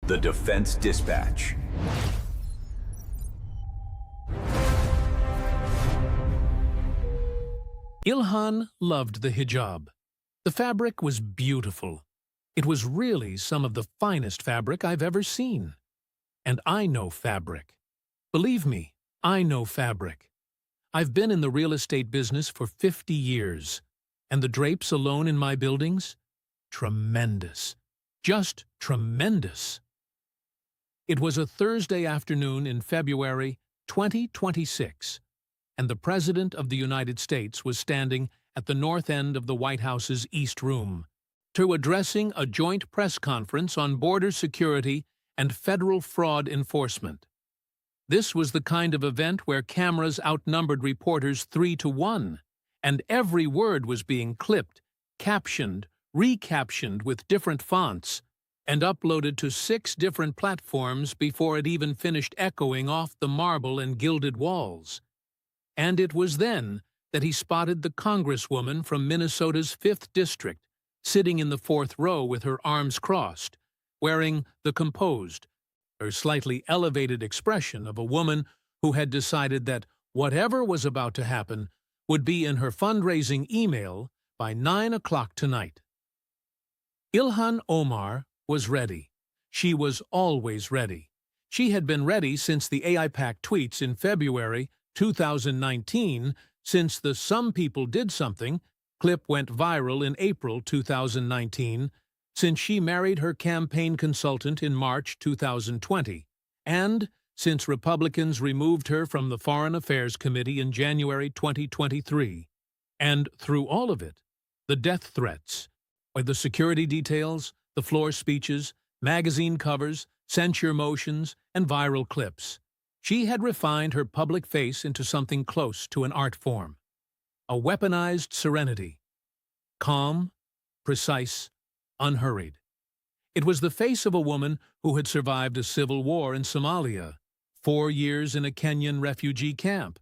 The Defense Dispatch. Ilhan loved the hijab. The fabric was beautiful. It was really some of the finest fabric I've ever seen. And I know fabric. Believe me, I know fabric. I've been in the real estate business for 50 years. And the drapes alone in my buildings? Tremendous. Just tremendous. It was a Thursday afternoon in February 2026, and the President of the United States was standing at the north end of the White House's East Room, addressing a joint press conference on border security and federal fraud enforcement. This was the kind of event where cameras outnumbered reporters 3-1, and every word was being clipped, captioned, recaptioned with different fonts, and uploaded to 6 different platforms before it even finished echoing off the marble and gilded walls. And it was then that he spotted the congresswoman from Minnesota's 5th District, sitting in the 4th row with her arms crossed, wearing the composed, or slightly elevated expression of a woman who had decided that whatever was about to happen would be in her fundraising email by 9 o'clock tonight. Ilhan Omar was ready. She was always ready. She had been ready since the AI-packed tweets in February 2019, since the "some people did something" clip went viral in April 2019, since she married her campaign consultant in March 2020, and since Republicans removed her from the Foreign Affairs Committee in January 2023. And through all of it, the death threats, or the security details, the floor speeches, magazine covers, censure motions, and viral clips, she had refined her public face into something close to an art form. A weaponized serenity. Calm, precise, unhurried. It was the face of a woman who had survived a civil war in Somalia, 4 years in a Kenyan refugee camp,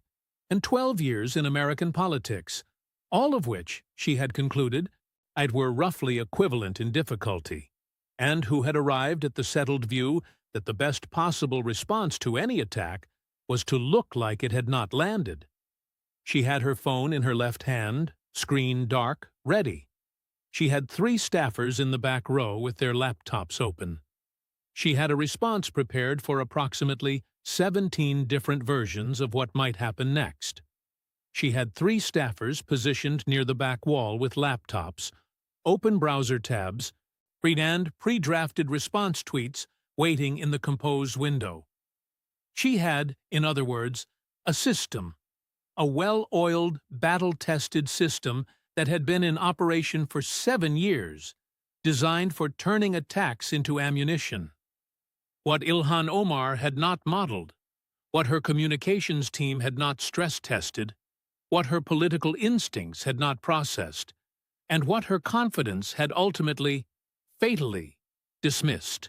and 12 years in American politics, all of which, she had concluded, were roughly equivalent in difficulty, and who had arrived at the settled view that the best possible response to any attack was to look like it had not landed. She had her phone in her left hand, screen dark, ready. She had 3 staffers in the back row with their laptops open. She had a response prepared for approximately 17 different versions of what might happen next. She had 3 staffers positioned near the back wall with laptops, open browser tabs, and pre-drafted response tweets waiting in the composed window. She had, in other words, a system, a well-oiled, battle-tested system that had been in operation for 7 years, designed for turning attacks into ammunition. What Ilhan Omar had not modeled, what her communications team had not stress-tested, what her political instincts had not processed, and what her confidence had ultimately, fatally, dismissed.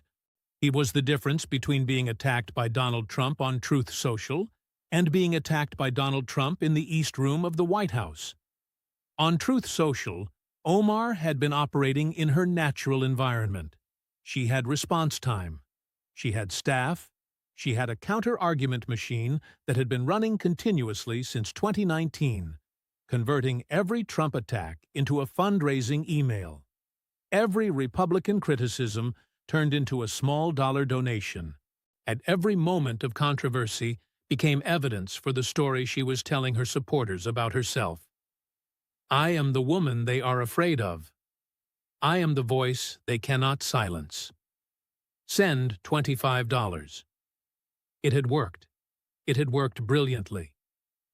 He was the difference between being attacked by Donald Trump on Truth Social and being attacked by Donald Trump in the East Room of the White House. On Truth Social, Omar had been operating in her natural environment. She had response time. She had staff. She had a counter-argument machine that had been running continuously since 2019, converting every Trump attack into a fundraising email. Every Republican criticism turned into a small dollar donation. At every moment of controversy became evidence for the story she was telling her supporters about herself. I am the woman they are afraid of. I am the voice they cannot silence. Send $25. It had worked. It had worked brilliantly.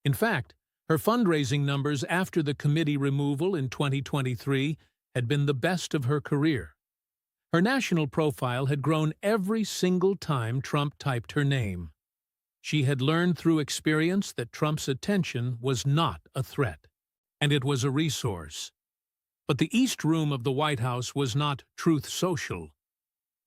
In fact, her fundraising numbers after the committee removal in 2023 had been the best of her career. Her national profile had grown every single time Trump typed her name. She had learned through experience that Trump's attention was not a threat, and it was a resource. But the East Room of the White House was not Truth Social.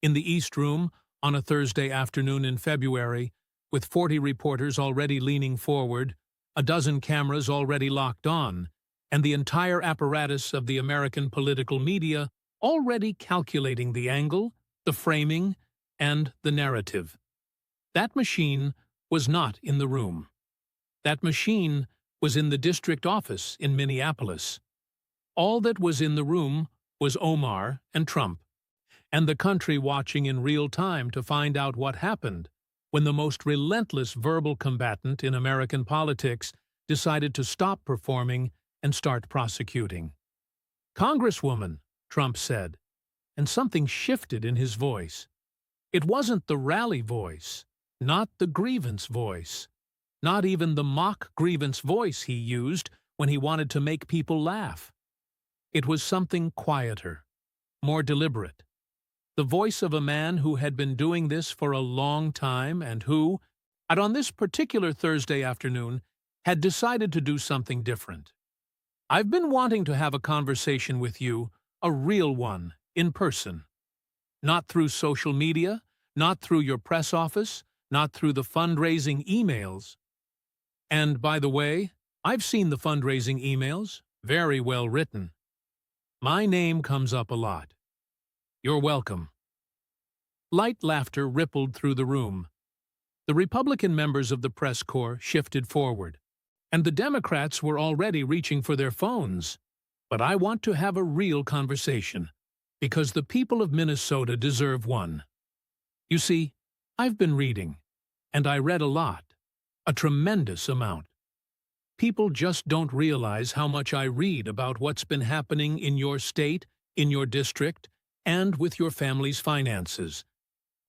In the East Room, on a Thursday afternoon in February, with 40 reporters already leaning forward, a dozen cameras already locked on, and the entire apparatus of the American political media already calculating the angle, the framing, and the narrative. That machine was not in the room. That machine was in the district office in Minneapolis. All that was in the room was Omar and Trump, and the country watching in real time to find out what happened when the most relentless verbal combatant in American politics decided to stop performing and start prosecuting. "Congresswoman," Trump said, and something shifted in his voice. It wasn't the rally voice, not the grievance voice, not even the mock grievance voice he used when he wanted to make people laugh. It was something quieter, more deliberate. The voice of a man who had been doing this for a long time and who, on this particular Thursday afternoon, had decided to do something different. "I've been wanting to have a conversation with you, a real one, in person. Not through social media, not through your press office, not through the fundraising emails. And by the way, I've seen the fundraising emails, very well written. My name comes up a lot. You're welcome." Light laughter rippled through the room. The Republican members of the press corps shifted forward, and the Democrats were already reaching for their phones. "But I want to have a real conversation, because the people of Minnesota deserve one. You see, I've been reading, and I read a lot, a tremendous amount. People just don't realize how much I read about what's been happening in your state, in your district, and with your family's finances.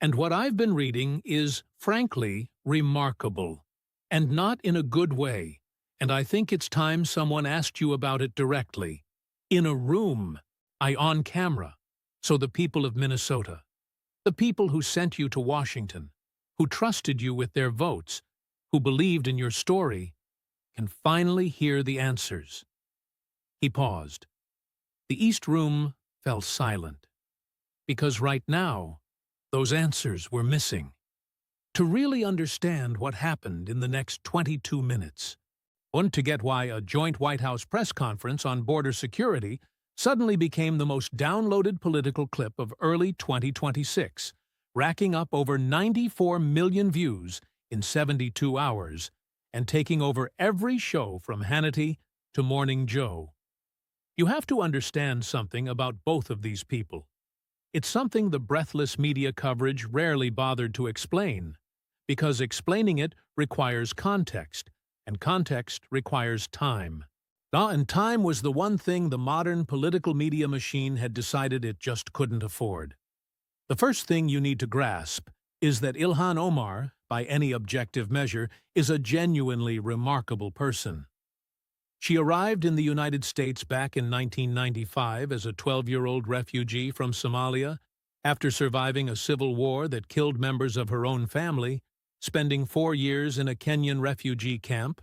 And what I've been reading is, frankly, remarkable, and not in a good way, and I think it's time someone asked you about it directly. In a room, on camera, so the people of Minnesota, the people who sent you to Washington, who trusted you with their votes, who believed in your story, can finally hear the answers." He paused. The East Room fell silent, because right now, those answers were missing. To really understand what happened in the next 22 minutes, and to get why a joint White House press conference on border security suddenly became the most downloaded political clip of early 2026, racking up over 94 million views in 72 hours, and taking over every show from Hannity to Morning Joe. You have to understand something about both of these people. It's something the breathless media coverage rarely bothered to explain, because explaining it requires context, and context requires time. And time was the one thing the modern political media machine had decided it just couldn't afford. The first thing you need to grasp is that Ilhan Omar, by any objective measure, is a genuinely remarkable person. She arrived in the United States back in 1995 as a 12-year-old refugee from Somalia, after surviving a civil war that killed members of her own family, spending 4 years in a Kenyan refugee camp,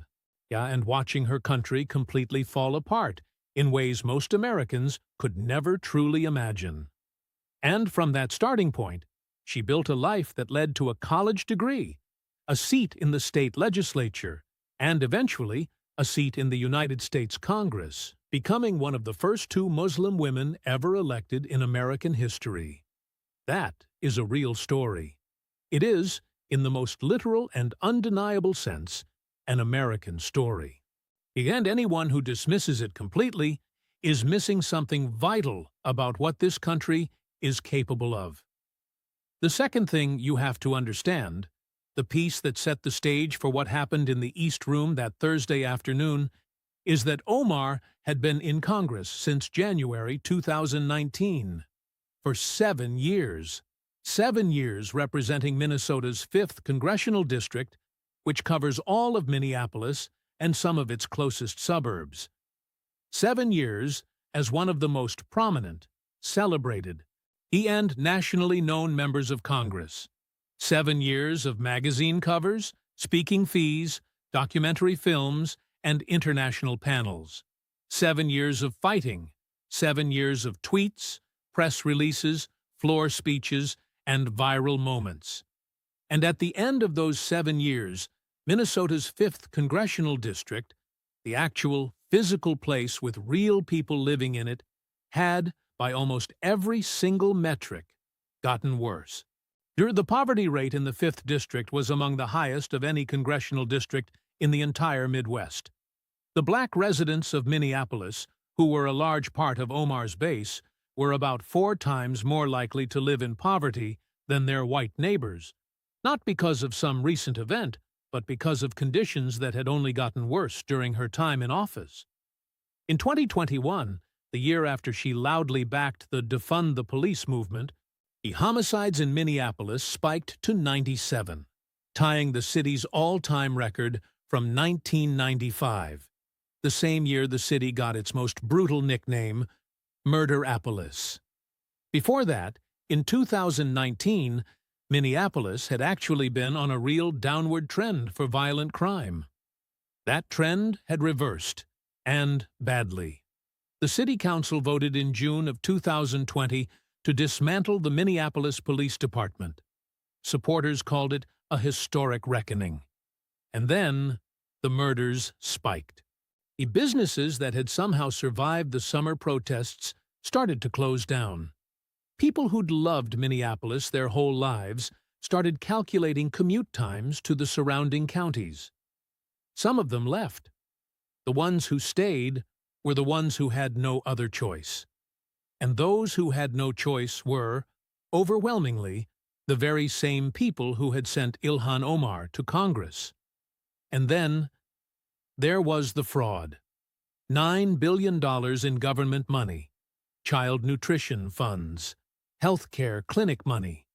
and watching her country completely fall apart in ways most Americans could never truly imagine. And from that starting point, she built a life that led to a college degree, a seat in the state legislature, and eventually a seat in the United States Congress, becoming one of the first 2 Muslim women ever elected in American history. That is a real story. It is, in the most literal and undeniable sense, an American story. And anyone who dismisses it completely is missing something vital about what this country is capable of. The second thing you have to understand, the piece that set the stage for what happened in the East Room that Thursday afternoon, is that Omar had been in Congress since January 2019. For 7 years. 7 years representing Minnesota's 5th congressional district, which covers all of Minneapolis and some of its closest suburbs. 7 years as one of the most prominent, celebrated, and nationally known members of Congress. 7 years of magazine covers, speaking fees, documentary films, and international panels. 7 years of fighting. 7 years of tweets, press releases, floor speeches, and viral moments. And at the end of those 7 years, Minnesota's 5th congressional district, the actual physical place with real people living in it, had, by almost every single metric, gotten worse. The poverty rate in the 5th District was among the highest of any congressional district in the entire Midwest. The black residents of Minneapolis, who were a large part of Omar's base, were about 4 times more likely to live in poverty than their white neighbors, not because of some recent event, but because of conditions that had only gotten worse during her time in office. In 2021, the year after she loudly backed the Defund the Police movement, the homicides in Minneapolis spiked to 97, tying the city's all-time record from 1995, the same year the city got its most brutal nickname, Murderapolis. Before that, in 2019, Minneapolis had actually been on a real downward trend for violent crime. That trend had reversed, and badly. The City Council voted in June of 2020 to dismantle the Minneapolis Police Department. Supporters called it a historic reckoning. And then, the murders spiked. The businesses that had somehow survived the summer protests started to close down. People who'd loved Minneapolis their whole lives started calculating commute times to the surrounding counties. Some of them left. The ones who stayed were the ones who had no other choice. And those who had no choice were, overwhelmingly, the very same people who had sent Ilhan Omar to Congress. And then, there was the fraud. $9 billion in government money, child nutrition funds, health care clinic money,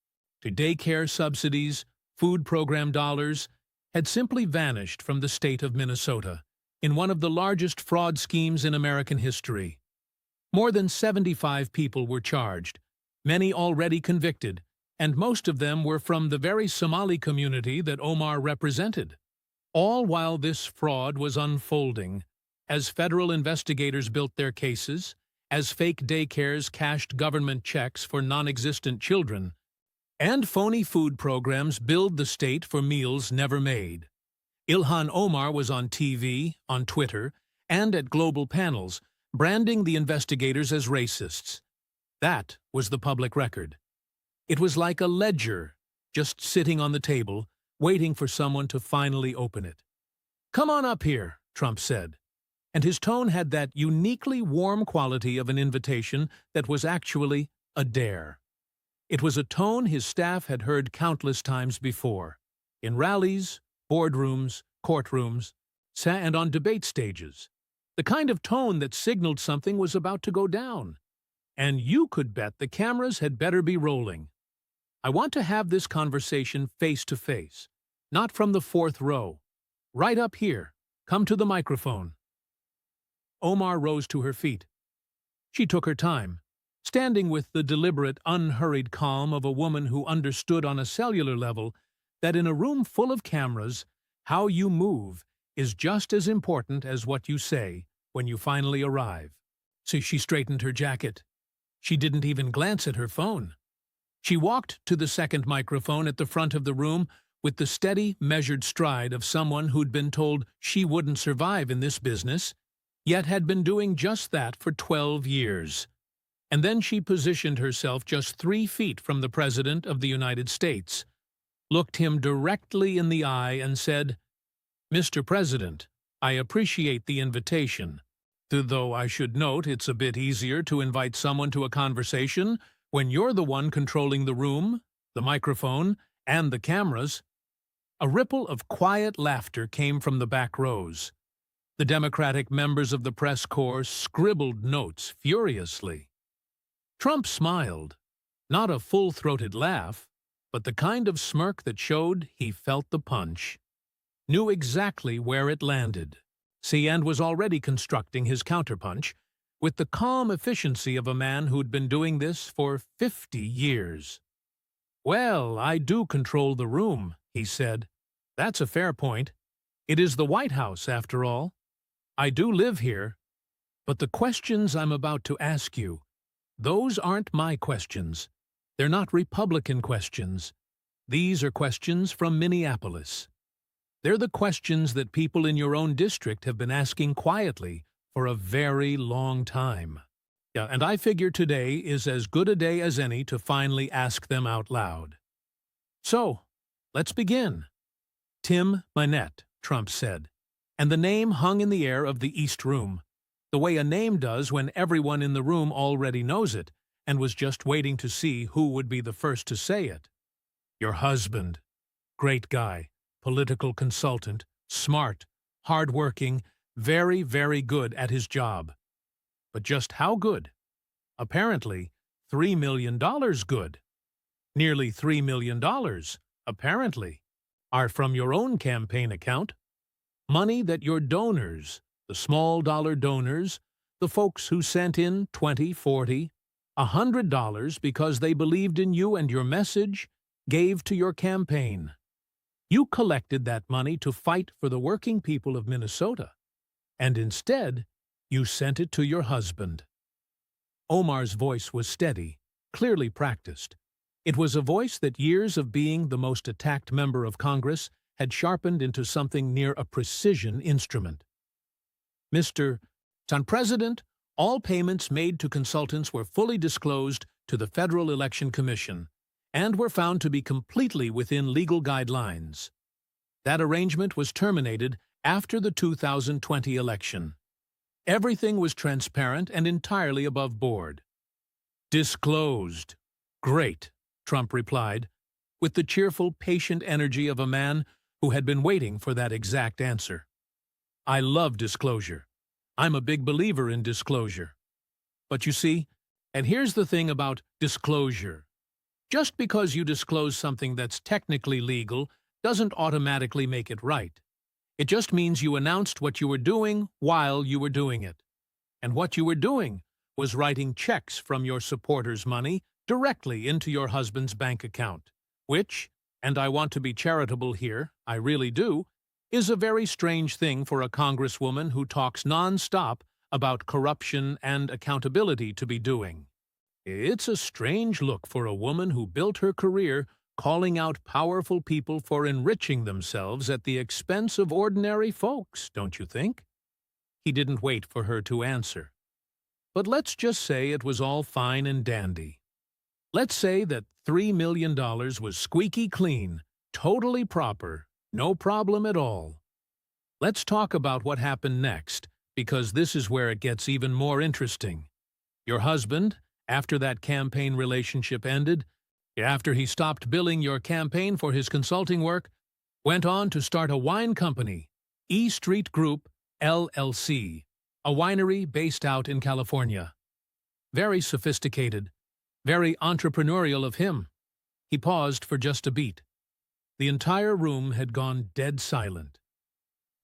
to daycare subsidies, food program dollars, had simply vanished from the state of Minnesota in one of the largest fraud schemes in American history. More than 75 people were charged, many already convicted, and most of them were from the very Somali community that Omar represented. All while this fraud was unfolding, as federal investigators built their cases, as fake daycares cashed government checks for non-existent children, and phony food programs billed the state for meals never made. Ilhan Omar was on TV, on Twitter, and at global panels, branding the investigators as racists. That was the public record. It was like a ledger, just sitting on the table, waiting for someone to finally open it. "Come on up here," Trump said, and his tone had that uniquely warm quality of an invitation that was actually a dare. It was a tone his staff had heard countless times before, in rallies, boardrooms, courtrooms, and on debate stages. The kind of tone that signaled something was about to go down. And you could bet the cameras had better be rolling. "I want to have this conversation face to face, not from the 4th row. Right up here. Come to the microphone." Omar rose to her feet. She took her time, standing with the deliberate, unhurried calm of a woman who understood on a cellular level that in a room full of cameras, how you move is just as important as what you say when you finally arrive. So she straightened her jacket. She didn't even glance at her phone. She walked to the second microphone at the front of the room with the steady, measured stride of someone who'd been told she wouldn't survive in this business, yet had been doing just that for 12 years. And then she positioned herself just 3 feet from the President of the United States, looked him directly in the eye and said, "Mr. President, I appreciate the invitation, though I should note it's a bit easier to invite someone to a conversation when you're the one controlling the room, the microphone, and the cameras." A ripple of quiet laughter came from the back rows. The Democratic members of the press corps scribbled notes furiously. Trump smiled, not a full-throated laugh, but the kind of smirk that showed he felt the punch, knew exactly where it landed. And was already constructing his counterpunch with the calm efficiency of a man who'd been doing this for 50 years. "Well, I do control the room," he said. "That's a fair point. It is the White House, after all. I do live here. But the questions I'm about to ask you, those aren't my questions. They're not Republican questions. These are questions from Minneapolis. They're the questions that people in your own district have been asking quietly for a very long time. And I figure today is as good a day as any to finally ask them out loud." So, let's begin. Tim Manette, Trump said, and the name hung in the air of the East Room, the way a name does when everyone in the room already knows it and was just waiting to see who would be the first to say it. Your husband. Great guy, political consultant, smart, hard-working, very, very good at his job. But just how good? Apparently, $3 million good. Nearly $3 million, apparently, are from your own campaign account. Money that your donors, the small-dollar donors, the folks who sent in $20, $40, $100 because they believed in you and your message, gave to your campaign. You collected that money to fight for the working people of Minnesota, and instead, you sent it to your husband. Omar's voice was steady, clearly practiced. It was a voice that years of being the most attacked member of Congress had sharpened into something near a precision instrument. Mr. President, all payments made to consultants were fully disclosed to the Federal Election Commission and were found to be completely within legal guidelines. That arrangement was terminated after the 2020 election. Everything was transparent and entirely above board. Disclosed. Great, Trump replied, with the cheerful, patient energy of a man who had been waiting for that exact answer. I love disclosure. I'm a big believer in disclosure. But you see, and here's the thing about disclosure. Just because you disclose something that's technically legal doesn't automatically make it right. It just means you announced what you were doing while you were doing it. And what you were doing was writing checks from your supporters' money directly into your husband's bank account, which, and I want to be charitable here, I really do, is a very strange thing for a congresswoman who talks non-stop about corruption and accountability to be doing. It's a strange look for a woman who built her career calling out powerful people for enriching themselves at the expense of ordinary folks, don't you think? He didn't wait for her to answer. But let's just say it was all fine and dandy. Let's say that $3 million was squeaky clean, totally proper, no problem at all. Let's talk about what happened next, because this is where it gets even more interesting. Your husband, after that campaign relationship ended, after he stopped billing your campaign for his consulting work, went on to start a wine company, E Street Group, LLC, a winery based out in California. Very sophisticated, very entrepreneurial of him. He paused for just a beat. The entire room had gone dead silent.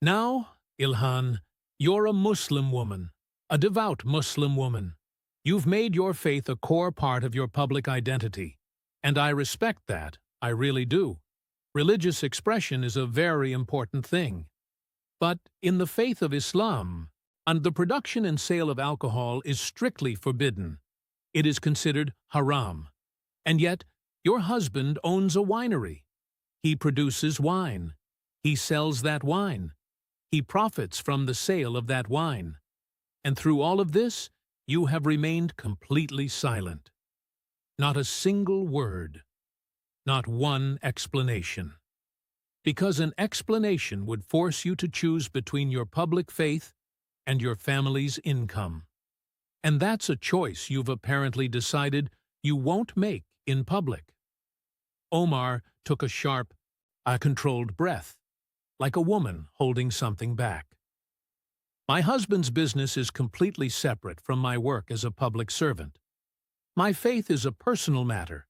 Now, Ilhan, you're a Muslim woman, a devout Muslim woman. You've made your faith a core part of your public identity, and I respect that, I really do. Religious expression is a very important thing. But in the faith of Islam, and the production and sale of alcohol is strictly forbidden. It is considered haram. And yet, your husband owns a winery. He produces wine. He sells that wine. He profits from the sale of that wine. And through all of this, you have remained completely silent. Not a single word. Not one explanation. Because an explanation would force you to choose between your public faith and your family's income. And that's a choice you've apparently decided you won't make in public. Omar took a sharp, controlled breath, like a woman holding something back. My husband's business is completely separate from my work as a public servant. My faith is a personal matter,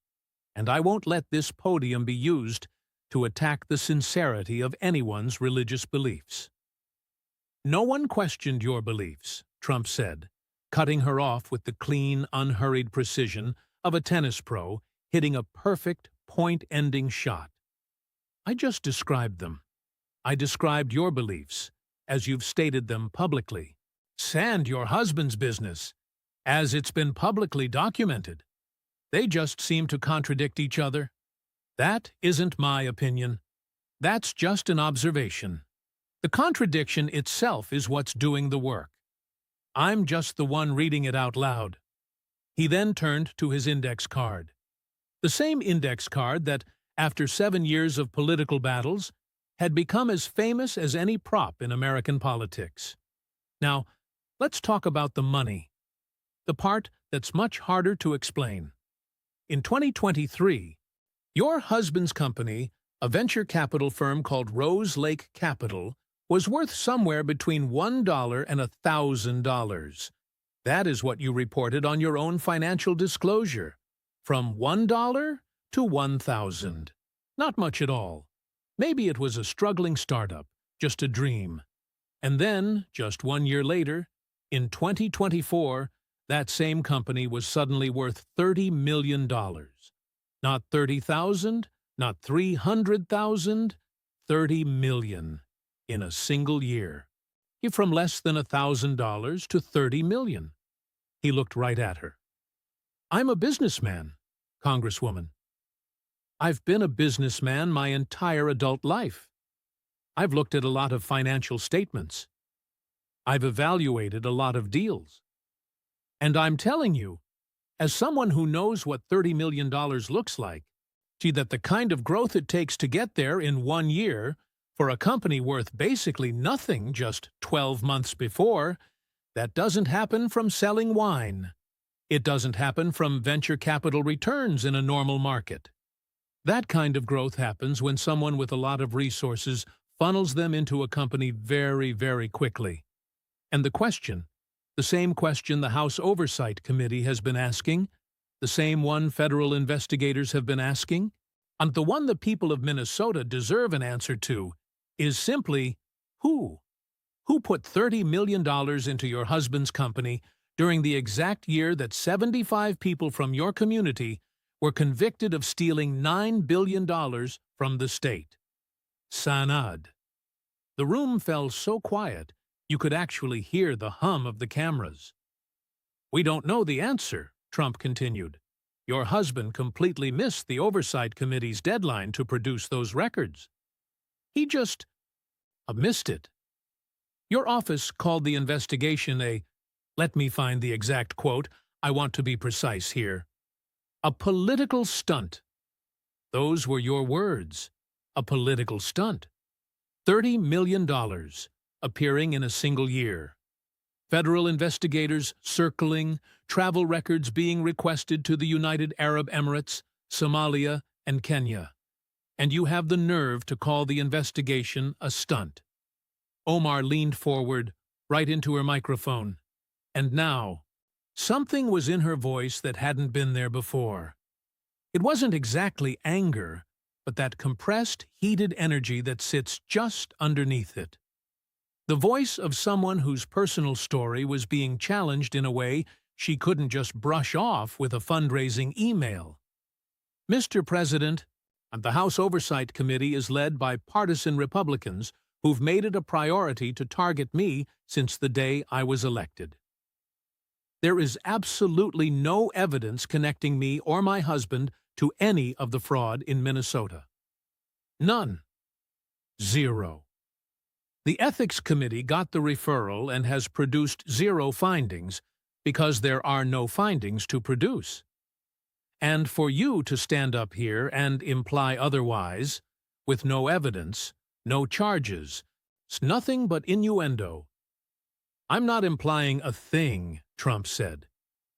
and I won't let this podium be used to attack the sincerity of anyone's religious beliefs. No one questioned your beliefs, Trump said, cutting her off with the clean, unhurried precision of a tennis pro hitting a perfect, point-ending shot. I just described them. I described your beliefs, as you've stated them publicly, and your husband's business, as it's been publicly documented. They just seem to contradict each other. That isn't my opinion. That's just an observation. The contradiction itself is what's doing the work. I'm just the one reading it out loud. He then turned to his index card. The same index card that, after 7 years of political battles, had become as famous as any prop in American politics. Now, let's talk about the money, the part that's much harder to explain. In 2023, your husband's company, a venture capital firm called Rose Lake Capital, was worth somewhere between $1 and $1,000. That is what you reported on your own financial disclosure. From $1 to $1,000. Not much at all. Maybe it was a struggling startup, just a dream. And then, just 1 year later, in 2024, that same company was suddenly worth $30 million. Not 30,000, not 300,000, 30 million in a single year. From less than $1,000 to 30 million. He looked right at her. I'm a businessman, Congresswoman. I've been a businessman my entire adult life. I've looked at a lot of financial statements. I've evaluated a lot of deals. And I'm telling you, as someone who knows what $30 million looks like, see that the kind of growth it takes to get there in 1 year, for a company worth basically nothing just 12 months before, that doesn't happen from selling wine. It doesn't happen from venture capital returns in a normal market. That kind of growth happens when someone with a lot of resources funnels them into a company very, very quickly. And the same question the House Oversight Committee has been asking, the same one federal investigators have been asking, and the one the people of Minnesota deserve an answer to, is simply, who? Who put $30 million into your husband's company during the exact year that 75 people from your community were convicted of stealing $9 billion from the state? Sanad. The room fell so quiet you could actually hear the hum of the cameras. We don't know the answer, Trump continued. Your husband completely missed the Oversight Committee's deadline to produce those records. He just missed it. Your office called the investigation let me find the exact quote, I want to be precise here, a political stunt. Those were your words, a political stunt. $30 million appearing in a single year. Federal investigators circling, travel records being requested to the United Arab Emirates, Somalia, and Kenya. And you have the nerve to call the investigation a stunt. Omar leaned forward, right into her microphone. And now, something was in her voice that hadn't been there before. It wasn't exactly anger, but that compressed, heated energy that sits just underneath it. The voice of someone whose personal story was being challenged in a way she couldn't just brush off with a fundraising email. Mr. President, the House Oversight Committee is led by partisan Republicans who've made it a priority to target me since the day I was elected. There is absolutely no evidence connecting me or my husband to any of the fraud in Minnesota. None. Zero. The Ethics Committee got the referral and has produced zero findings because there are no findings to produce. And for you to stand up here and imply otherwise, with no evidence, no charges, it's nothing but innuendo. I'm not implying a thing, Trump said.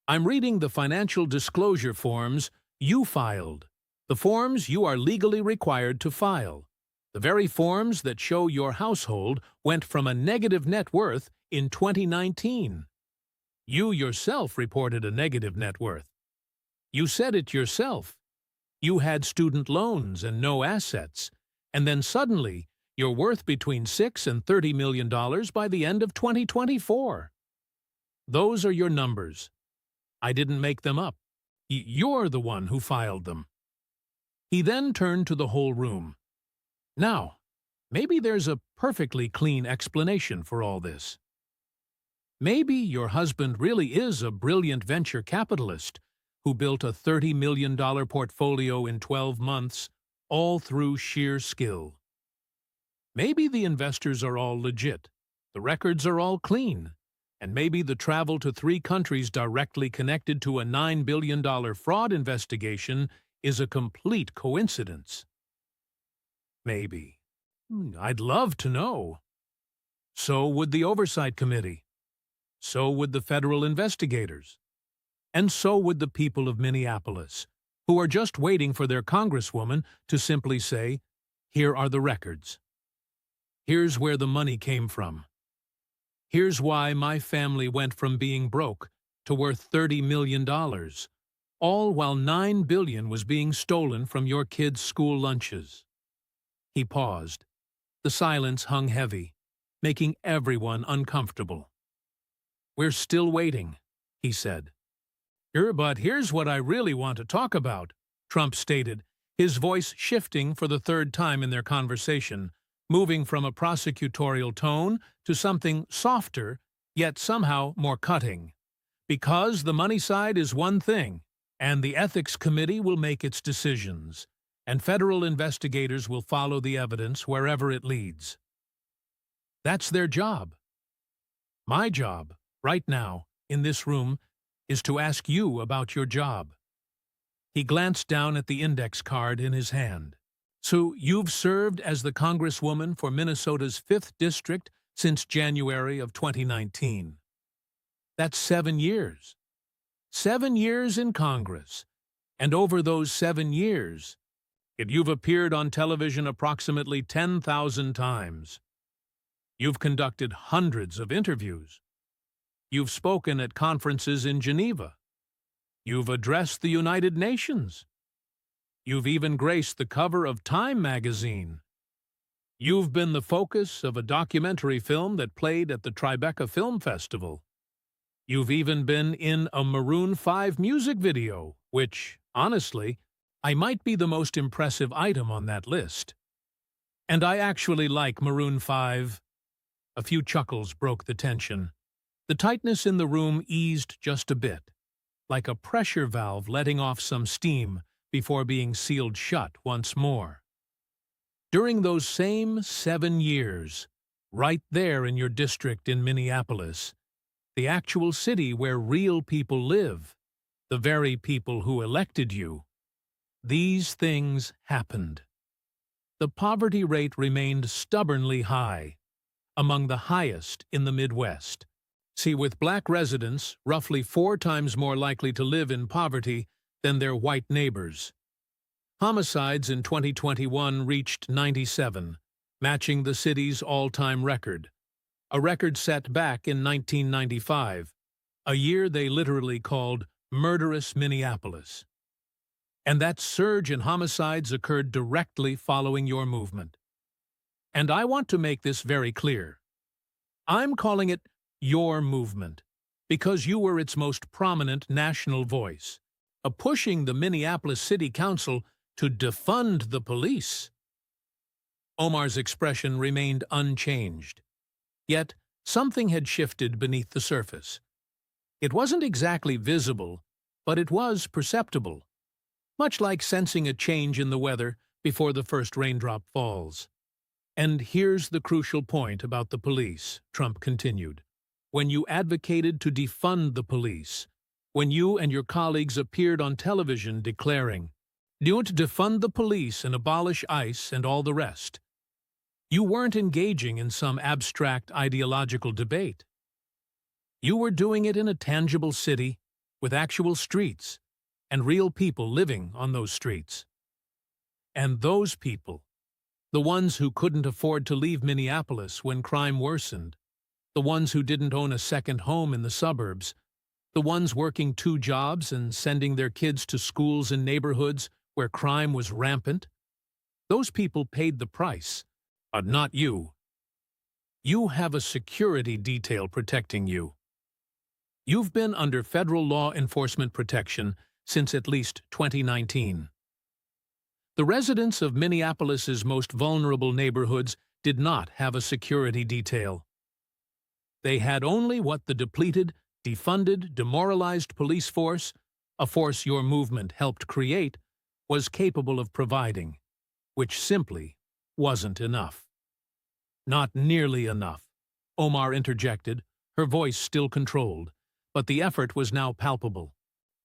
I'm reading the financial disclosure forms you filed, the forms you are legally required to file, the very forms that show your household went from a negative net worth in 2019. You yourself reported a negative net worth. You said it yourself. You had student loans and no assets, and then suddenly you're worth between $6 and $30 million by the end of 2024. Those are your numbers. I didn't make them up. You're the one who filed them. He then turned to the whole room. Now, maybe there's a perfectly clean explanation for all this. Maybe your husband really is a brilliant venture capitalist who built a $30 million portfolio in 12 months, all through sheer skill. Maybe the investors are all legit, the records are all clean, and maybe the travel to 3 countries directly connected to a $9 billion fraud investigation is a complete coincidence. maybe. I'd love to know. So would the Oversight Committee. So would the federal investigators. And so would the people of Minneapolis, who are just waiting for their congresswoman to simply say, "Here are the records. Here's where the money came from. Here's why my family went from being broke to worth $30 million, all while $9 billion was being stolen from your kids' school lunches." He paused. The silence hung heavy, making everyone uncomfortable. "We're still waiting," he said. But here's what I really want to talk about," Trump stated, his voice shifting for the third time in their conversation, moving from a prosecutorial tone to something softer, yet somehow more cutting. "Because the money side is one thing, and the Ethics Committee will make its decisions, and federal investigators will follow the evidence wherever it leads. That's their job. My job, right now, in this room, is to ask you about your job." He glanced down at the index card in his hand. "So you've served as the Congresswoman for Minnesota's 5th District since January of 2019. That's 7 years. 7 years in Congress. And over those 7 years, you've appeared on television approximately 10,000 times. You've conducted hundreds of interviews. You've spoken at conferences in Geneva. You've addressed the United Nations. You've even graced the cover of Time magazine. You've been the focus of a documentary film that played at the Tribeca Film Festival. You've even been in a Maroon 5 music video, which, honestly, I might be the most impressive item on that list. And I actually like Maroon 5. A few chuckles broke the tension. The tightness in the room eased just a bit, like a pressure valve letting off some steam before being sealed shut once more. During those same 7 years, right there in your district in Minneapolis, the actual city where real people live, the very people who elected you, these things happened. The poverty rate remained stubbornly high, among the highest in the Midwest. See, with black residents roughly 4 times more likely to live in poverty than their white neighbors. Homicides in 2021 reached 97, matching the city's all-time record, a record set back in 1995, a year they literally called Murderous Minneapolis. And that surge in homicides occurred directly following your movement. And I want to make this very clear. I'm calling it your movement, because you were its most prominent national voice, pushing the Minneapolis City Council to defund the police. Omar's expression remained unchanged. Yet, something had shifted beneath the surface. It wasn't exactly visible, but it was perceptible, much like sensing a change in the weather before the first raindrop falls. And here's the crucial point about the police, Trump continued. When you advocated to defund the police, when you and your colleagues appeared on television declaring, "Don't defund the police and abolish ICE and all the rest," you weren't engaging in some abstract ideological debate. You were doing it in a tangible city, with actual streets, and real people living on those streets. And those people, the ones who couldn't afford to leave Minneapolis when crime worsened, the ones who didn't own a second home in the suburbs, the ones working 2 jobs and sending their kids to schools in neighborhoods where crime was rampant, those people paid the price, but not you. You have a security detail protecting you. You've been under federal law enforcement protection since at least 2019. The residents of Minneapolis's most vulnerable neighborhoods did not have a security detail. They had only what the depleted, defunded, demoralized police force, a force your movement helped create, was capable of providing, which simply wasn't enough. Not nearly enough, Omar interjected, her voice still controlled, but the effort was now palpable.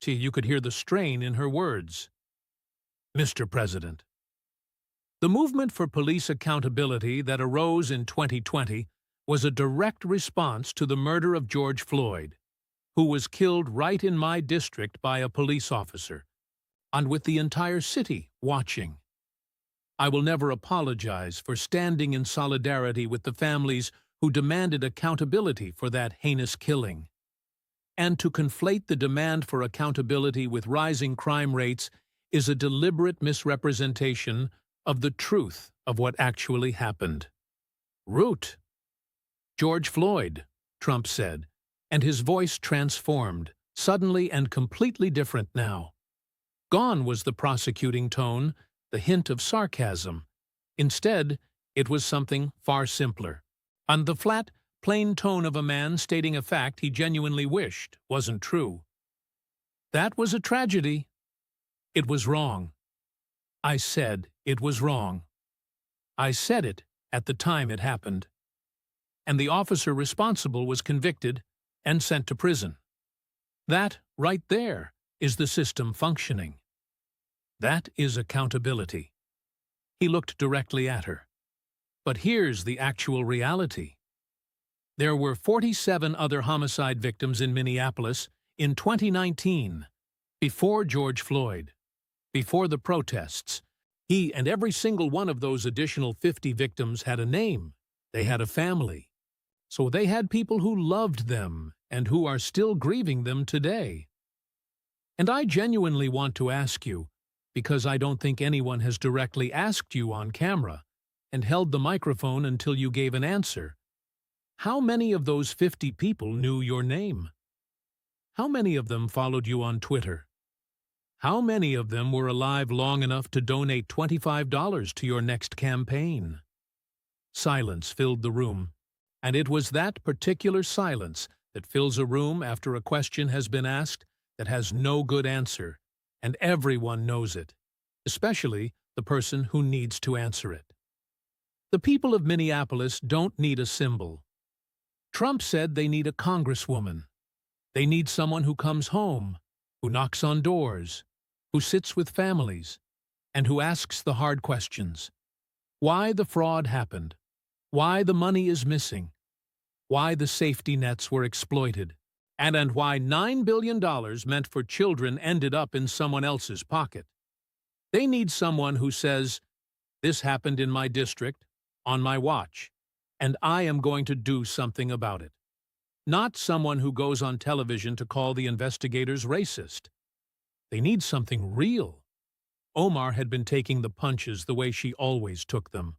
You could hear the strain in her words. "Mr. President, The movement for police accountability that arose in 2020 was a direct response to the murder of George Floyd, who was killed right in my district by a police officer, and with the entire city watching. I will never apologize for standing in solidarity with the families who demanded accountability for that heinous killing. And to conflate the demand for accountability with rising crime rates is a deliberate misrepresentation of the truth of what actually happened. Root. George Floyd, Trump said, and his voice transformed, suddenly and completely different now. Gone was the prosecuting tone, the hint of sarcasm. Instead, it was something far simpler, and the flat, plain tone of a man stating a fact he genuinely wished wasn't true. That was a tragedy. It was wrong. I said it was wrong. I said it at the time it happened. And the officer responsible was convicted and sent to prison. That, right there, is the system functioning. That is accountability. He looked directly at her. But here's the actual reality. There were 47 other homicide victims in Minneapolis in 2019, before George Floyd, before the protests. He and every single one of those additional 50 victims had a name. They had a family. So they had people who loved them and who are still grieving them today. And I genuinely want to ask you, because I don't think anyone has directly asked you on camera and held the microphone until you gave an answer, how many of those 50 people knew your name? How many of them followed you on Twitter? How many of them were alive long enough to donate $25 to your next campaign? Silence filled the room, and it was that particular silence that fills a room after a question has been asked that has no good answer, and everyone knows it, especially the person who needs to answer it. The people of Minneapolis don't need a symbol. Trump said they need a congresswoman. They need someone who comes home, who knocks on doors, who sits with families, and who asks the hard questions. Why the fraud happened, why the money is missing, why the safety nets were exploited, and why $9 billion meant for children ended up in someone else's pocket. They need someone who says, "This happened in my district, on my watch, and I am going to do something about it." Not someone who goes on television to call the investigators racist. They need something real. Omar had been taking the punches the way she always took them,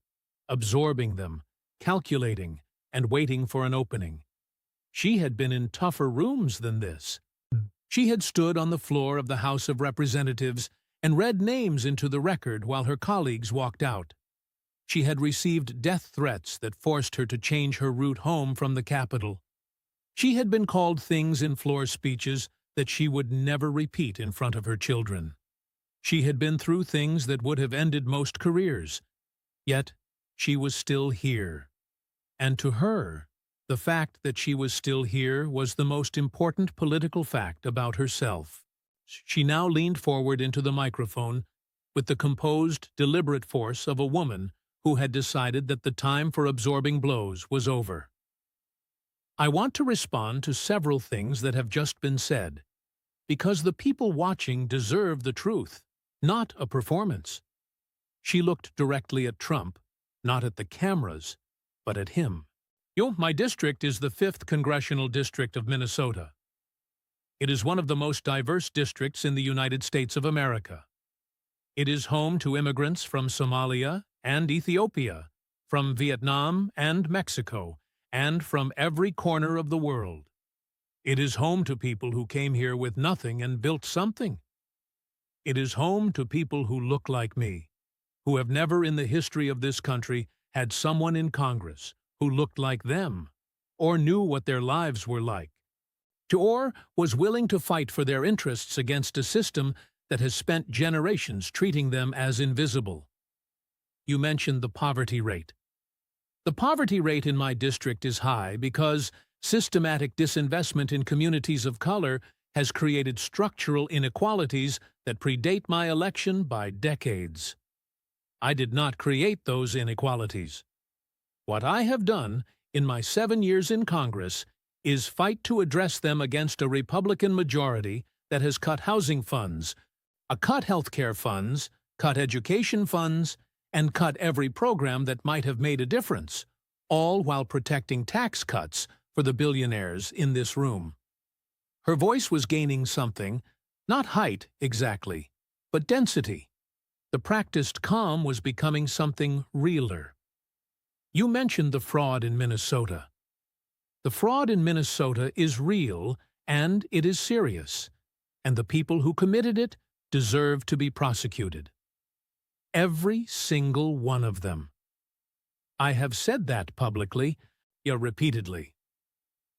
absorbing them, calculating, and waiting for an opening. She had been in tougher rooms than this. She had stood on the floor of the House of Representatives and read names into the record while her colleagues walked out. She had received death threats that forced her to change her route home from the Capitol. She had been called things in floor speeches that she would never repeat in front of her children. She had been through things that would have ended most careers. Yet, she was still here. And to her, the fact that she was still here was the most important political fact about herself. She now leaned forward into the microphone with the composed, deliberate force of a woman who had decided that the time for absorbing blows was over. I want to respond to several things that have just been said, because the people watching deserve the truth, not a performance. She looked directly at Trump, not at the cameras, but at him. My district is the 5th Congressional District of Minnesota. It is one of the most diverse districts in the United States of America. It is home to immigrants from Somalia and Ethiopia, from Vietnam and Mexico, and from every corner of the world. It is home to people who came here with nothing and built something. It is home to people who look like me, who have never in the history of this country had someone in Congress who looked like them, or knew what their lives were like, or was willing to fight for their interests against a system that has spent generations treating them as invisible. You mentioned the poverty rate. The poverty rate in my district is high because systematic disinvestment in communities of color has created structural inequalities that predate my election by decades. I did not create those inequalities. What I have done in my 7 years in Congress is fight to address them against a Republican majority that has cut housing funds, cut healthcare funds, cut education funds, and cut every program that might have made a difference, all while protecting tax cuts for the billionaires in this room. Her voice was gaining something, not height exactly, but density. The practiced calm was becoming something realer. You mentioned the fraud in Minnesota. The fraud in Minnesota is real and it is serious, and the people who committed it deserve to be prosecuted. Every single one of them. I have said that publicly, repeatedly.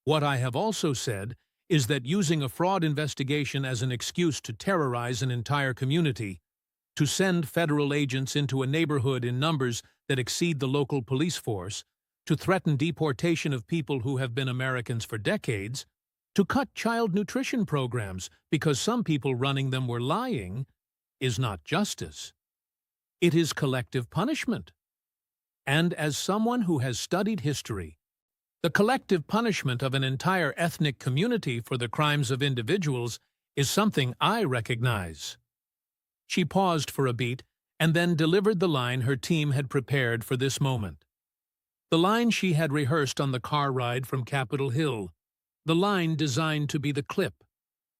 What I have also said is that using a fraud investigation as an excuse to terrorize an entire community, to send federal agents into a neighborhood in numbers that exceed the local police force, to threaten deportation of people who have been Americans for decades, to cut child nutrition programs because some people running them were lying, is not justice. It is collective punishment. And as someone who has studied history, the collective punishment of an entire ethnic community for the crimes of individuals is something I recognize. She paused for a beat and then delivered the line her team had prepared for this moment. The line she had rehearsed on the car ride from Capitol Hill. The line designed to be the clip.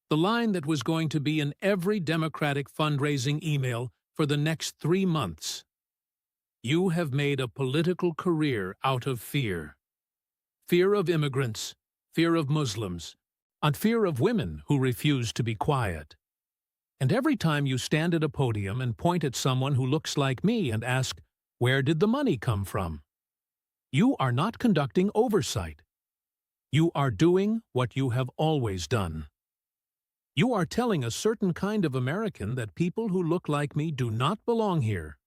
The line that was going to be in every Democratic fundraising email for the next 3 months. You have made a political career out of fear. Fear of immigrants, fear of Muslims, and fear of women who refuse to be quiet. And every time you stand at a podium and point at someone who looks like me and ask, where did the money come from? You are not conducting oversight. You are doing what you have always done. You are telling a certain kind of American that people who look like me do not belong here.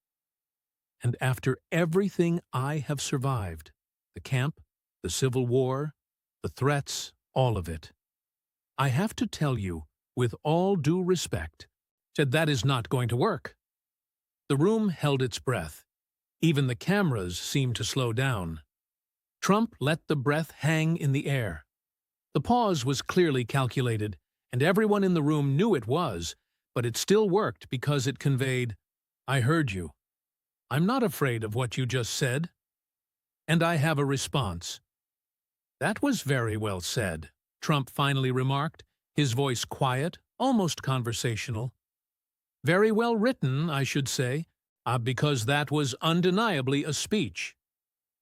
And after everything I have survived, the camp, the Civil War, the threats, all of it, I have to tell you, with all due respect, that is not going to work. The room held its breath. Even the cameras seemed to slow down. Trump let the breath hang in the air. The pause was clearly calculated, and everyone in the room knew it was, but it still worked because it conveyed, I heard you. I'm not afraid of what you just said. And I have a response. That was very well said, Trump finally remarked, his voice quiet, almost conversational. Very well written, I should say, because that was undeniably a speech.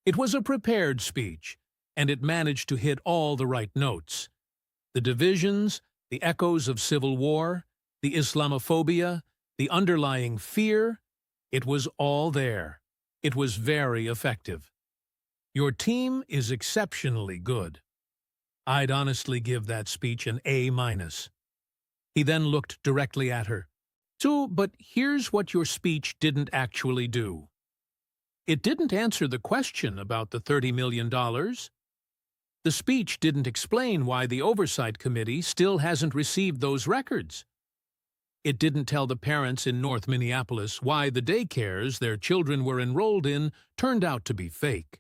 It was a prepared speech, and it managed to hit all the right notes. The divisions, the echoes of civil war, the Islamophobia, the underlying fear, it was all there. It was very effective. Your team is exceptionally good. I'd honestly give that speech an A-. He then looked directly at her. But here's what your speech didn't actually do. It didn't answer the question about the $30 million. The speech didn't explain why the Oversight Committee still hasn't received those records. It didn't tell the parents in North Minneapolis why the daycares their children were enrolled in turned out to be fake.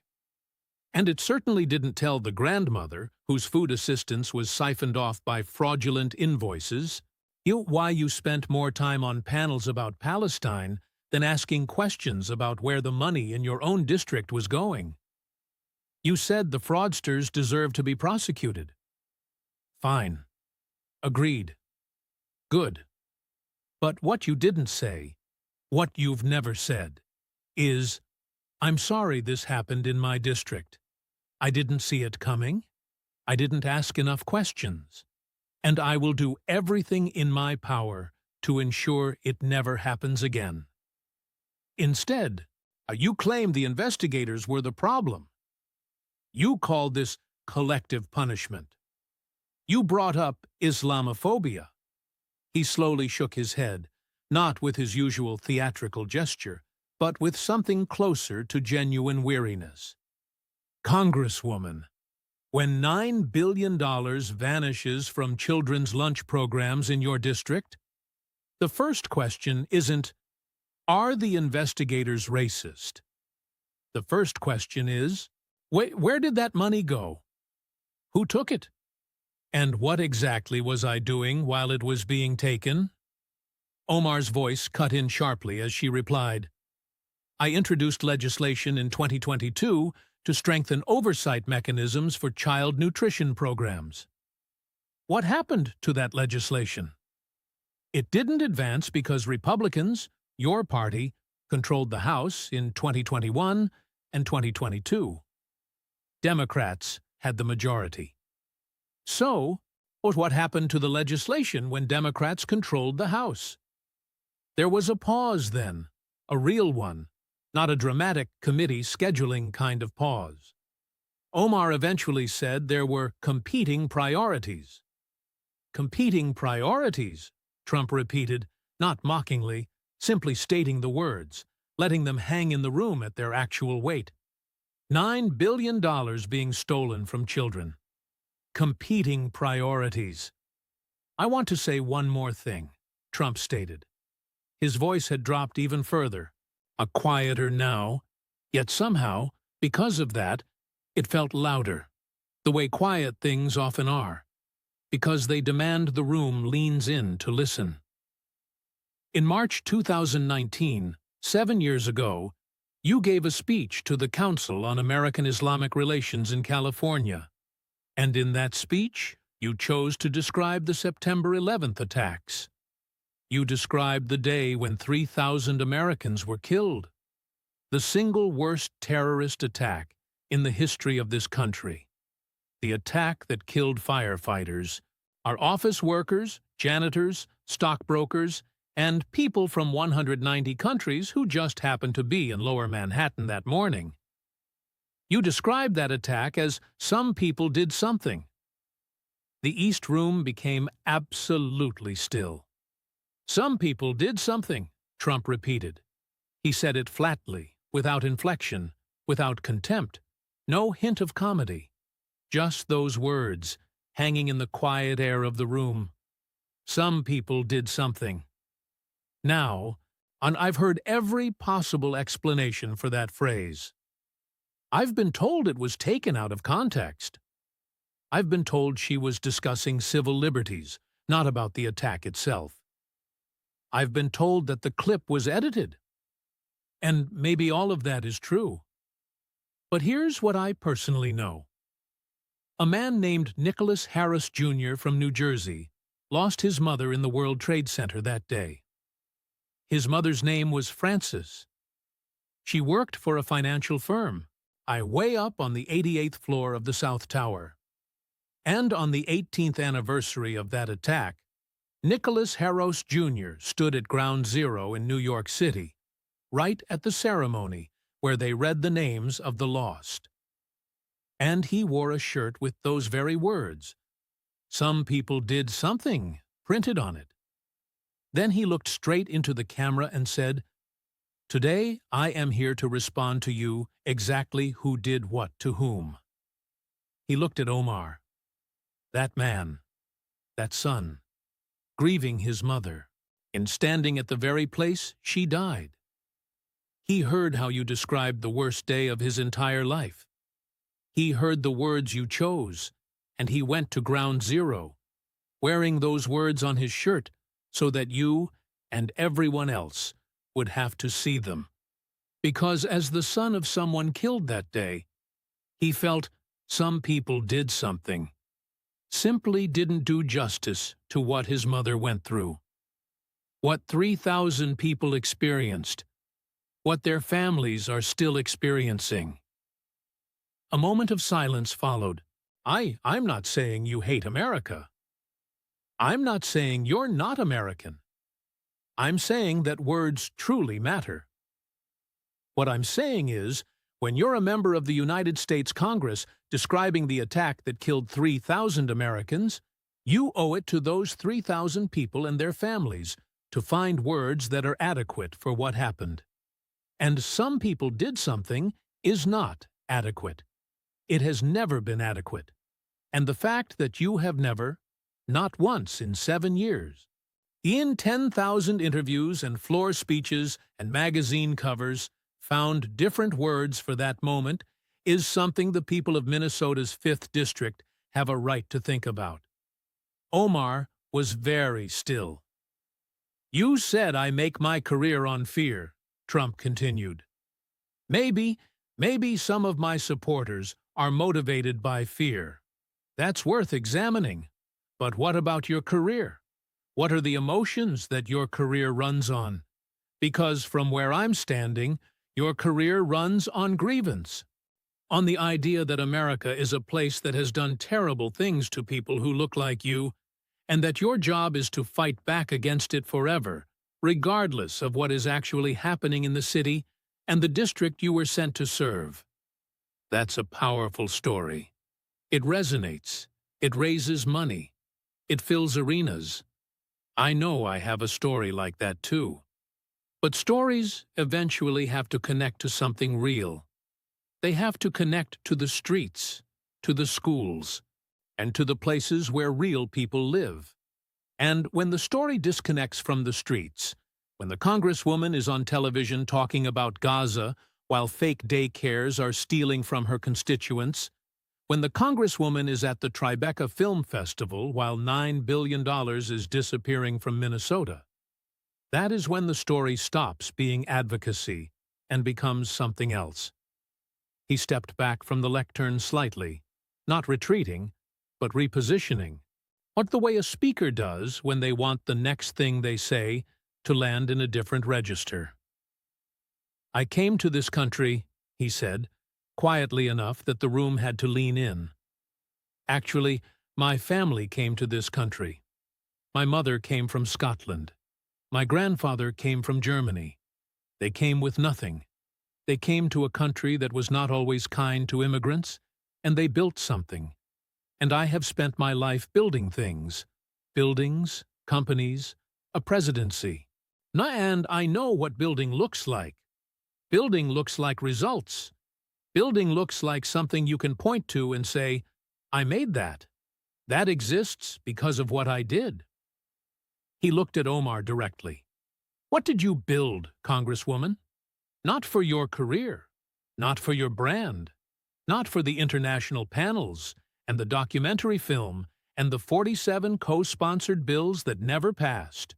And it certainly didn't tell the grandmother, whose food assistance was siphoned off by fraudulent invoices, why you spent more time on panels about Palestine than asking questions about where the money in your own district was going. You said the fraudsters deserve to be prosecuted. Fine. Agreed. Good. But what you didn't say, what you've never said, is, I'm sorry this happened in my district. I didn't see it coming. I didn't ask enough questions. And I will do everything in my power to ensure it never happens again. Instead, you claim the investigators were the problem. You called this collective punishment. You brought up Islamophobia. He slowly shook his head, not with his usual theatrical gesture, but with something closer to genuine weariness. Congresswoman, when $9 billion vanishes from children's lunch programs in your district, the first question isn't, Are the investigators racist? The first question is, where did that money go? Who took it? And what exactly was I doing while it was being taken? Omar's voice cut in sharply as she replied, I introduced legislation in 2022 to strengthen oversight mechanisms for child nutrition programs. What happened to that legislation? It didn't advance because Republicans, your party, controlled the House in 2021 and 2022. Democrats had the majority. So, what happened to the legislation when Democrats controlled the House? There was a pause then, a real one, not a dramatic committee scheduling kind of pause. Omar eventually said there were competing priorities. Competing priorities, Trump repeated, not mockingly, simply stating the words, letting them hang in the room at their actual weight. $9 billion being stolen from children. Competing priorities. I want to say one more thing, Trump stated. His voice had dropped even further, a quieter now, yet somehow, because of that, it felt louder, the way quiet things often are, because they demand the room leans in to listen. In March 2019, 7 years ago, you gave a speech to the Council on American-Islamic Relations in California, and in that speech, you chose to describe the September 11th attacks. You described the day when 3,000 Americans were killed, the single worst terrorist attack in the history of this country. The attack that killed firefighters, our office workers, janitors, stockbrokers, and people from 190 countries who just happened to be in Lower Manhattan that morning. You described that attack as some people did something. The East Room became absolutely still. Some people did something, Trump repeated. He said it flatly, without inflection, without contempt, no hint of comedy. Just those words, hanging in the quiet air of the room. Some people did something. Now, I've heard every possible explanation for that phrase. I've been told it was taken out of context. I've been told she was discussing civil liberties, not about the attack itself. I've been told that the clip was edited. And maybe all of that is true. But here's what I personally know. A man named Nicholas Harris Jr. from New Jersey lost his mother in the World Trade Center that day. His mother's name was Frances. She worked for a financial firm, way up on the 88th floor of the South Tower. And on the 18th anniversary of that attack, Nicholas Harris Jr. stood at Ground Zero in New York City, right at the ceremony where they read the names of the lost. And he wore a shirt with those very words. Some people did something, printed on it. Then he looked straight into the camera and said, Today I am here to respond to you exactly who did what to whom. He looked at Omar, that man, that son, grieving his mother, and standing at the very place she died. He heard how you described the worst day of his entire life. He heard the words you chose, and he went to Ground Zero, wearing those words on his shirt so that you and everyone else would have to see them. Because as the son of someone killed that day, he felt some people did something, simply didn't do justice to what his mother went through, what 3,000 people experienced, what their families are still experiencing. A moment of silence followed. I'm not saying you hate America. I'm not saying you're not American. I'm saying that words truly matter. What I'm saying is, when you're a member of the United States Congress describing the attack that killed 3,000 Americans, you owe it to those 3,000 people and their families to find words that are adequate for what happened. And some people did something is not adequate. It has never been adequate. And the fact that you have never, not once in 7 years, In 10,000 interviews and floor speeches and magazine covers, found different words for that moment is something the people of Minnesota's 5th District have a right to think about. Omar was very still. "You said I make my career on fear," Trump continued. Maybe some of my supporters are motivated by fear. That's worth examining. But what about your career? What are the emotions that your career runs on? Because from where I'm standing, your career runs on grievance. On the idea that America is a place that has done terrible things to people who look like you, and that your job is to fight back against it forever, regardless of what is actually happening in the city and the district you were sent to serve. That's a powerful story. It resonates. It raises money. It fills arenas. I know I have a story like that too. But stories eventually have to connect to something real. They have to connect to the streets, to the schools, and to the places where real people live. And when the story disconnects from the streets, when the Congresswoman is on television talking about Gaza while fake daycares are stealing from her constituents, when the Congresswoman is at the Tribeca Film Festival while $9 billion is disappearing from Minnesota, that is when the story stops being advocacy and becomes something else. He stepped back from the lectern slightly, not retreating, but repositioning, what the way a speaker does when they want the next thing they say to land in a different register. "I came to this country," he said, quietly enough that the room had to lean in. "Actually, my family came to this country. My mother came from Scotland. My grandfather came from Germany. They came with nothing. They came to a country that was not always kind to immigrants, and they built something. And I have spent my life building things, buildings, companies, a presidency. And I know what building looks like. Building looks like results. Building looks like something you can point to and say, I made that. That exists because of what I did." He looked at Omar directly. "What did you build, Congresswoman? Not for your career, not for your brand, not for the international panels and the documentary film and the 47 co-sponsored bills that never passed.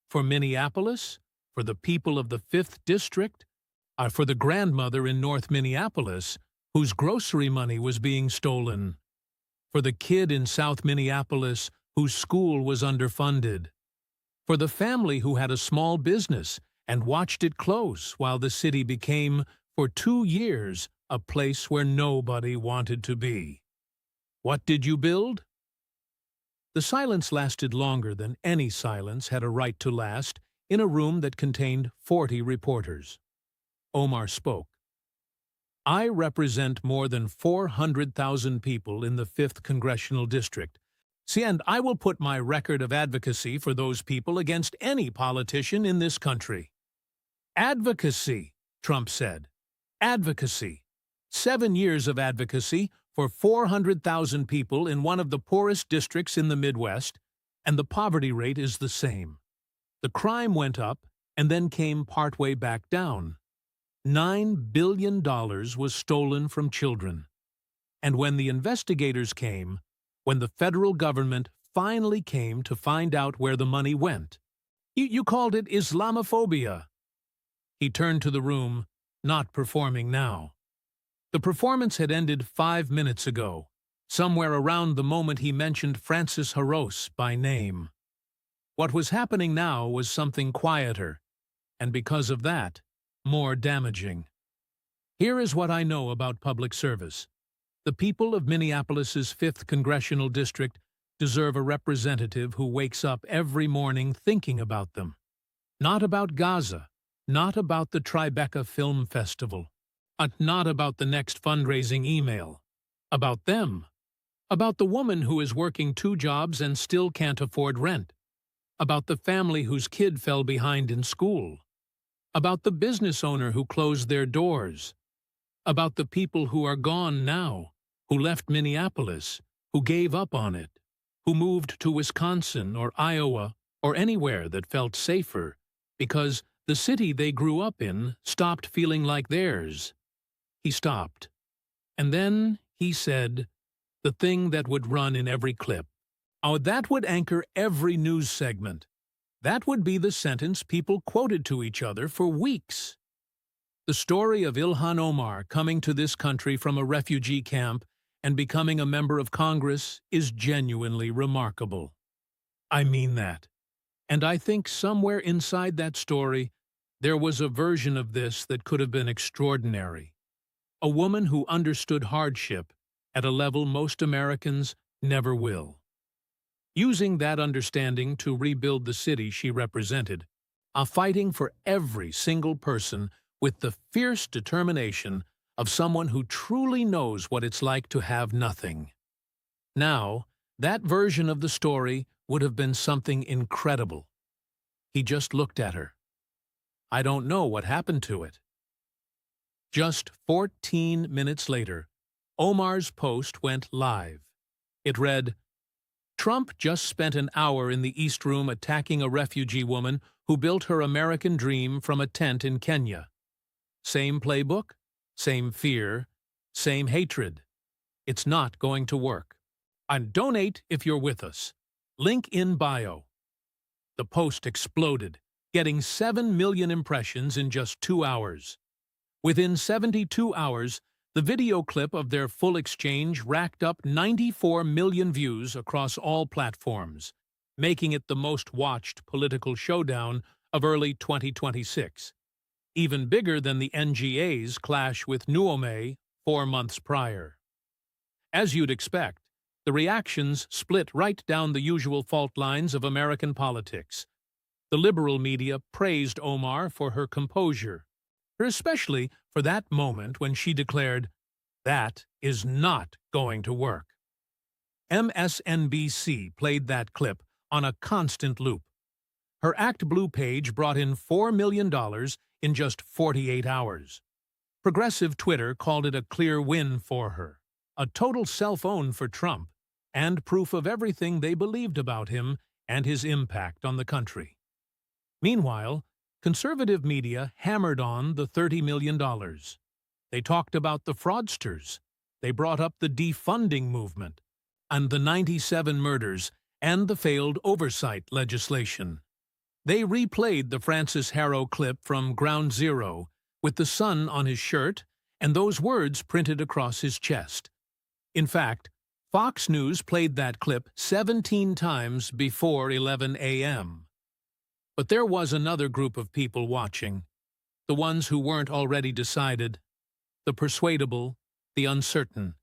For Minneapolis, for the people of the 5th District, for the grandmother in North Minneapolis whose grocery money was being stolen, for the kid in South Minneapolis whose school was underfunded, for the family who had a small business and watched it close while the city became, for 2 years, a place where nobody wanted to be. What did you build?" The silence lasted longer than any silence had a right to last in a room that contained 40 reporters. Omar spoke. "I represent more than 400,000 people in the 5th Congressional District. See, and I will put my record of advocacy for those people against any politician in this country." "Advocacy," Trump said. "Advocacy. 7 years of advocacy for 400,000 people in one of the poorest districts in the Midwest, and the poverty rate is the same. The crime went up and then came partway back down. $9 billion was stolen from children. And when the investigators came, when the federal government finally came to find out where the money went, you called it Islamophobia." He turned to the room, not performing now. The performance had ended 5 minutes ago, somewhere around the moment he mentioned Francis Haros by name. What was happening now was something quieter, and because of that, more damaging. Here is what I know about public service. The people of Minneapolis's 5th Congressional District deserve a representative who wakes up every morning thinking about them. Not about Gaza, not about the Tribeca Film Festival, not about the next fundraising email. About them. About the woman who is working 2 jobs and still can't afford rent. About the family whose kid fell behind in school. About the business owner who closed their doors. About the people who are gone now, who left Minneapolis, who gave up on it, who moved to Wisconsin or Iowa or anywhere that felt safer, because the city they grew up in stopped feeling like theirs. He stopped. And then he said the thing that would run in every clip. Oh, that would anchor every news segment. That would be the sentence people quoted to each other for weeks. The story of Ilhan Omar coming to this country from a refugee camp and becoming a member of Congress is genuinely remarkable. I mean that. And I think somewhere inside that story, there was a version of this that could have been extraordinary. A woman who understood hardship at a level most Americans never will. Using that understanding to rebuild the city she represented, fighting for every single person with the fierce determination of someone who truly knows what it's like to have nothing. Now, that version of the story would have been something incredible. He just looked at her. I don't know what happened to it. Just 14 minutes later, Omar's post went live. It read, "Trump just spent an hour in the East Room attacking a refugee woman who built her American dream from a tent in Kenya. Same playbook, same fear, same hatred. It's not going to work. And donate if you're with us. Link in bio." The post exploded, getting 7 million impressions in just 2 hours. Within 72 hours, the video clip of their full exchange racked up 94 million views across all platforms, making it the most watched political showdown of early 2026, even bigger than the NGA's clash with Nuome 4 months prior. As you'd expect, the reactions split right down the usual fault lines of American politics. The liberal media praised Omar for her composure, especially for that moment when she declared, "That is not going to work." MSNBC played that clip on a constant loop. Her Act Blue page brought in $4 million in just 48 hours. Progressive Twitter called it a clear win for her, a total self-own for Trump, and proof of everything they believed about him and his impact on the country. Meanwhile, conservative media hammered on the $30 million. They talked about the fraudsters. They brought up the defunding movement, and the 97 murders, and the failed oversight legislation. They replayed the Francis Harrow clip from Ground Zero with the sun on his shirt and those words printed across his chest. In fact, Fox News played that clip 17 times before 11 a.m. But there was another group of people watching, the ones who weren't already decided, the persuadable, the uncertain,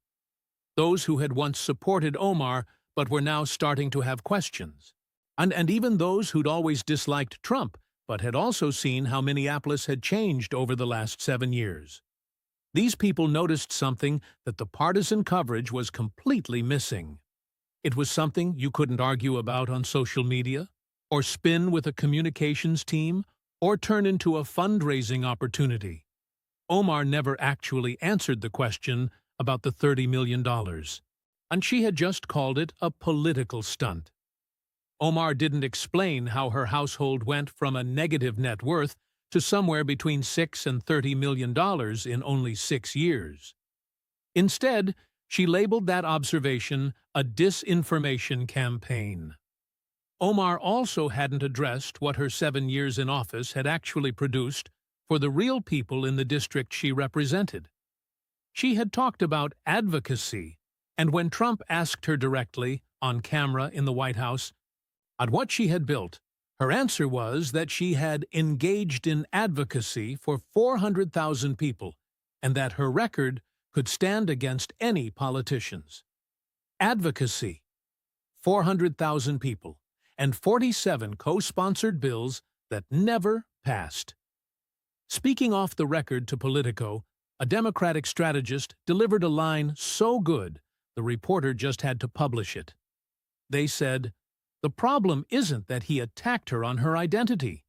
those who had once supported Omar but were now starting to have questions, and even those who'd always disliked Trump but had also seen how Minneapolis had changed over the last 7 years. These people noticed something that the partisan coverage was completely missing. It was something you couldn't argue about on social media, or spin with a communications team, or turn into a fundraising opportunity. Omar never actually answered the question about the $30 million, and she had just called it a political stunt. Omar didn't explain how her household went from a negative net worth to somewhere between $6 and $30 million in only 6 years. Instead, she labeled that observation a disinformation campaign. Omar also hadn't addressed what her 7 years in office had actually produced for the real people in the district she represented. She had talked about advocacy, and when Trump asked her directly, on camera in the White House, on what she had built, her answer was that she had engaged in advocacy for 400,000 people, and that her record could stand against any politicians. Advocacy, 400,000 people, and 47 co-sponsored bills that never passed. Speaking off the record to Politico, a Democratic strategist delivered a line so good the reporter just had to publish it. They said, "The problem isn't that he attacked her on her identity.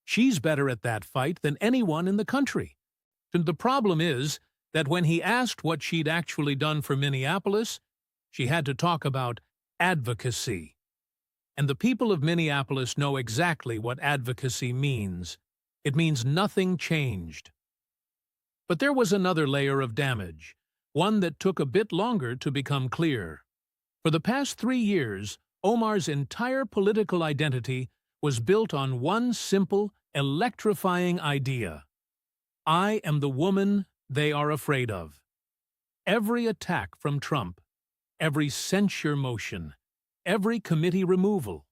She's better at that fight than anyone in the country. And the problem is that when he asked what she'd actually done for Minneapolis, she had to talk about advocacy." And the people of Minneapolis know exactly what advocacy means. It means nothing changed. But there was another layer of damage, one that took a bit longer to become clear. For the past 3 years, Omar's entire political identity was built on one simple, electrifying idea. I am the woman they are afraid of. Every attack from Trump, every censure motion, every committee removal,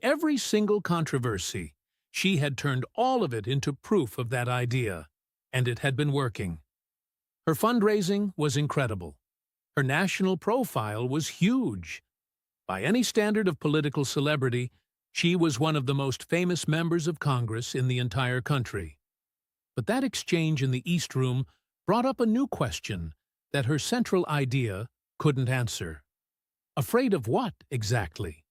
every single controversy, she had turned all of it into proof of that idea, and it had been working. Her fundraising was incredible. Her national profile was huge. By any standard of political celebrity, she was one of the most famous members of Congress in the entire country. But that exchange in the East Room brought up a new question that her central idea couldn't answer. Afraid of what, exactly?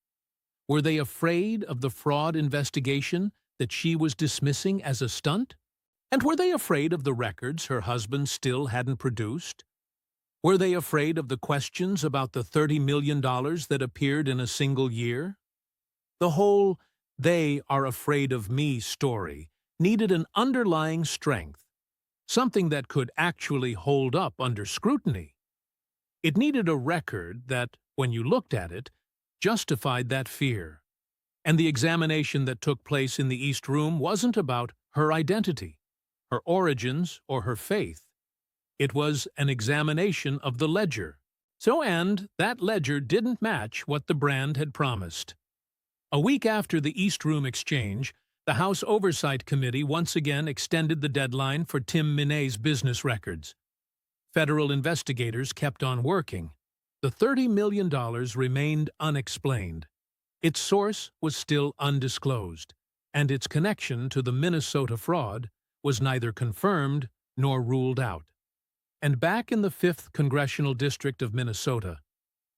Were they afraid of the fraud investigation that she was dismissing as a stunt? And were they afraid of the records her husband still hadn't produced? Were they afraid of the questions about the $30 million that appeared in a single year? The whole "they are afraid of me" story needed an underlying strength, something that could actually hold up under scrutiny. It needed a record that, when you looked at it, justified that fear. And the examination that took place in the East Room wasn't about her identity, her origins, or her faith. It was an examination of the ledger. And that ledger didn't match what the brand had promised. A week after the East Room exchange, the House Oversight Committee once again extended the deadline for Tim Minet's business records. Federal investigators kept on working. The $30 million remained unexplained. Its source was still undisclosed, and its connection to the Minnesota fraud was neither confirmed nor ruled out. And back in the 5th Congressional District of Minnesota,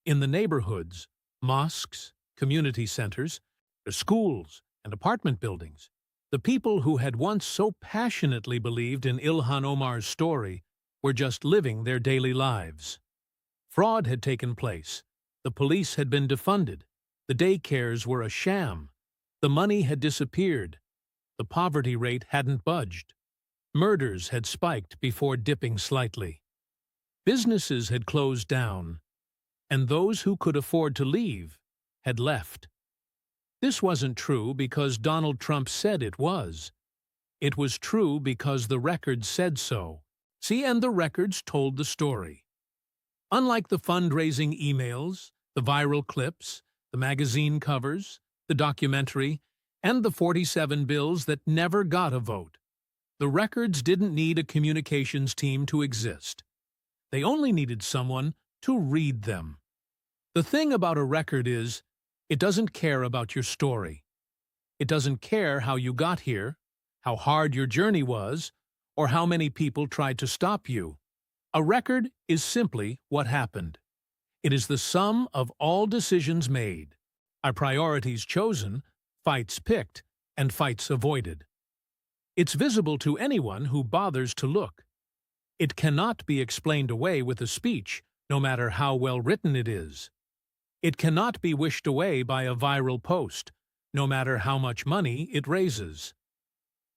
in the neighborhoods, mosques, community centers, schools, and apartment buildings, the people who had once so passionately believed in Ilhan Omar's story were just living their daily lives. Fraud had taken place, the police had been defunded, the daycares were a sham, the money had disappeared, the poverty rate hadn't budged, murders had spiked before dipping slightly, businesses had closed down, and those who could afford to leave had left. This wasn't true because Donald Trump said it was. It was true because the records said so. And the records told the story. Unlike the fundraising emails, the viral clips, the magazine covers, the documentary, and the 47 bills that never got a vote, the records didn't need a communications team to exist. They only needed someone to read them. The thing about a record is, it doesn't care about your story. It doesn't care how you got here, how hard your journey was, or how many people tried to stop you. A record is simply what happened. It is the sum of all decisions made, our priorities chosen, fights picked, and fights avoided. It's visible to anyone who bothers to look. It cannot be explained away with a speech, no matter how well written it is. It cannot be wished away by a viral post, no matter how much money it raises.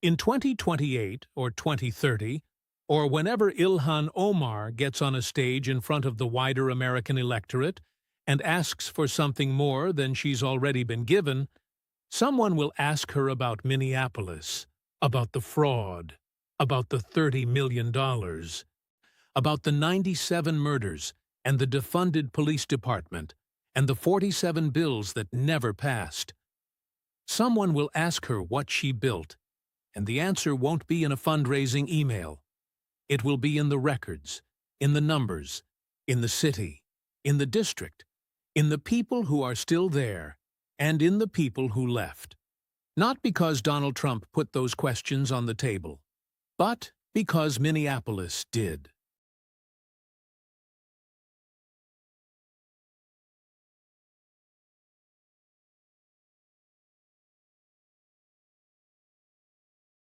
In 2028 or 2030, or whenever Ilhan Omar gets on a stage in front of the wider American electorate and asks for something more than she's already been given, someone will ask her about Minneapolis, about the fraud, about the $30 million, about the 97 murders and the defunded police department, and the 47 bills that never passed. Someone will ask her what she built, and the answer won't be in a fundraising email. It will be in the records, in the numbers, in the city, in the district, in the people who are still there, and in the people who left. Not because Donald Trump put those questions on the table, but because Minneapolis did.